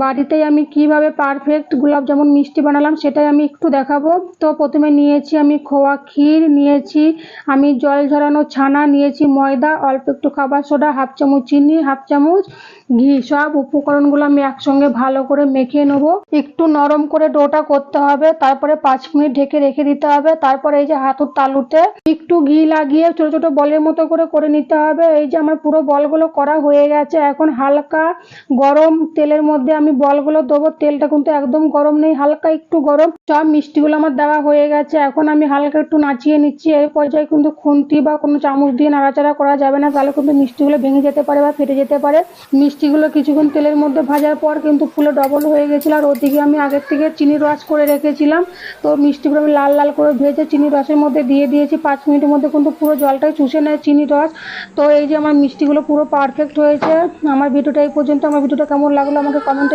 বাড়িতেই আমি কিভাবে পারফেক্ট গোলাপ জামুন মিষ্টি বানালাম সেটাই আমি একটু দেখাবো। তো প্রথমে নিয়েছি আমি খোয়া ক্ষীর, নিয়েছি আমি জল ঝরানো ছানা, নিয়েছি ময়দা, অল্প একটু খাবার সোডা, হাফ চামচ চিনি, হাফ চামচ ঘি। সব উপকরণগুলো আমি একসঙ্গে ভালো করে মেখে নেবো। একটু নরম করে ডোটা করতে হবে, তারপরে 5 মিনিট ঢেকে রেখে দিতে হবে। তারপরে এই যে হাতের তালুতে একটু ঘি লাগিয়ে ছোট ছোট বলের মতো করে নিতে হবে। এই যে আমার পুরো বলগুলো করা হয়ে গেছে। এখন হালকা গরম তেলের মধ্যে আমি বলগুলো দেবো। তেলটা কিন্তু একদম গরম নেই, হালকা একটু গরম। সব মিষ্টিগুলো আমার দেওয়া হয়ে গেছে। এখন আমি হালকা একটু নাচিয়ে নিচ্ছি। এই পর্যায়ে কিন্তু খুন্তি বা কোনো চামচ দিয়ে নাড়াচাড়া করা যাবে না, তাহলে কিন্তু মিষ্টিগুলো ভেঙে যেতে পারে বা ফেটে যেতে পারে। মিষ্টিগুলো কিছুক্ষণ তেলের মধ্যে ভাজার পর কিন্তু ফুলে ডবল হয়ে গেছিলো। আর ওদিকে আমি আগের থেকে চিনির রস করে রেখেছিলাম। তো মিষ্টিগুলো আমি লাল লাল করে ভেজে চিনির রসের মধ্যে দিয়ে দিয়েছি। 5 মিনিটের মধ্যে কিন্তু পুরো জলটাই চুষে নেয় চিনির রস। তো এই যে আমার মিষ্টিগুলো পুরো পারফেক্ট হয়েছে। আমার ভিডিওটা এই পর্যন্ত। আমার ভিডিওটা কেমন লাগলো আমাকে কমেন্টে